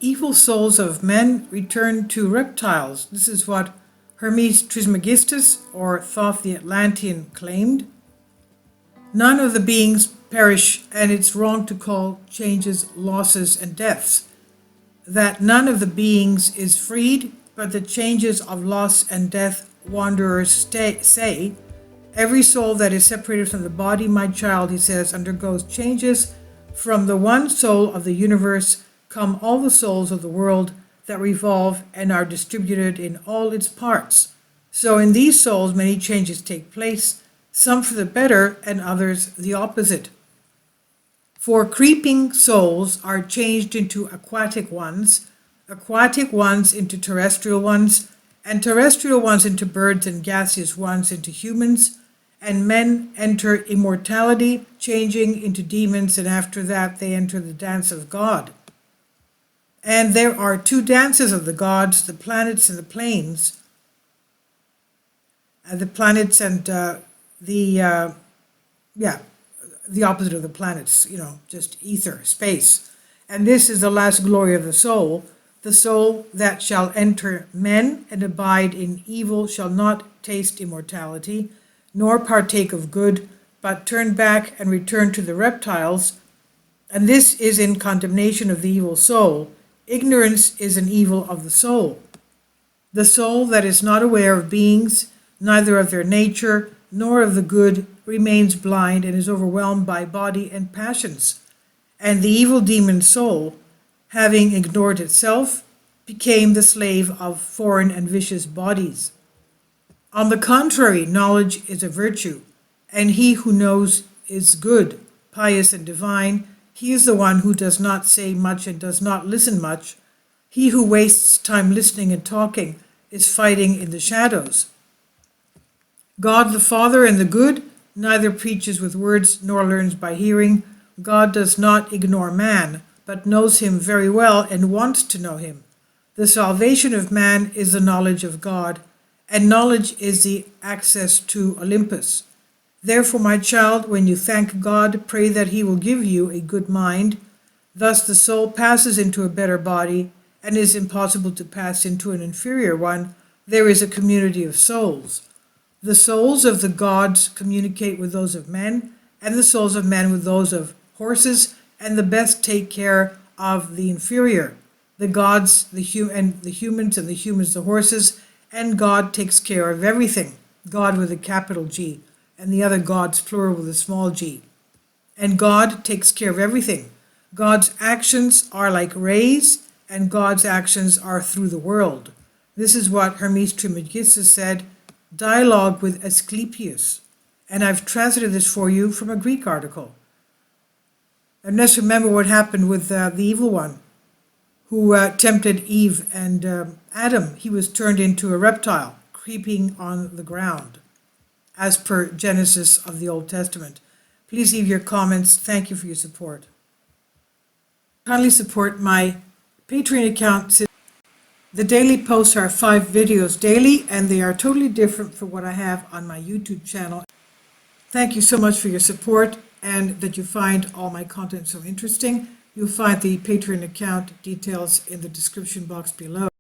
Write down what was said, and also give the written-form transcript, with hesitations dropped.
evil souls of men return to reptiles. This is what Hermes Trismegistus or Thoth the Atlantean claimed. None of the beings perish, and it's wrong to call changes losses and deaths. That none of the beings is freed, but the changes of loss and death wanderers say. Every soul that is separated from the body, my child, he says, undergoes changes. From the one soul of the universe come all the souls of the world that revolve and are distributed in all its parts. So in these souls many changes take place, some for the better and others the opposite. For creeping souls are changed into aquatic ones into terrestrial ones, and terrestrial ones into birds, and gaseous ones into humans, and men enter immortality, changing into demons, and after that they enter the dance of God. And there are two dances of the gods, the planets and the planes. The planets and the opposite of the planets, just ether, space. And this is the last glory of the soul that shall enter men and abide in evil shall not taste immortality, nor partake of good, but turn back and return to the reptiles. And this is in condemnation of the evil soul. Ignorance is an evil of the soul. The soul that is not aware of beings, neither of their nature, nor of the good, remains blind and is overwhelmed by body and passions. And the evil demon soul, having ignored itself, became the slave of foreign and vicious bodies. On the contrary, knowledge is a virtue, and he who knows is good, pious, and divine. He is the one who does not say much and does not listen much. He who wastes time listening and talking is fighting in the shadows. God the Father and the good neither preaches with words nor learns by hearing. God does not ignore man, but knows him very well and wants to know him. The salvation of man is the knowledge of God, and knowledge is the access to Olympus. Therefore, my child, when you thank God, pray that he will give you a good mind. Thus the soul passes into a better body, and is impossible to pass into an inferior one. There is a community of souls. The souls of the gods communicate with those of men, and the souls of men with those of horses, and the best take care of the inferior. The gods, the humans, and the humans, the horses, and God takes care of everything. God with a capital G, and the other gods plural with a small g. And God takes care of everything. God's actions are like rays, and God's actions are through the world. This is what Hermes Trismegistus said, dialogue with Asclepius. And I've translated this for you from a Greek article. And let's remember what happened with the evil one who tempted Eve and Adam. He was turned into a reptile, creeping on the ground, as per Genesis of the Old Testament. Please leave your comments. Thank you for your support. Kindly support my Patreon account. The daily posts are 5 videos daily, and they are totally different from what I have on my YouTube channel. Thank you so much for your support and that you find all my content so interesting. You'll find the Patreon account details in the description box below.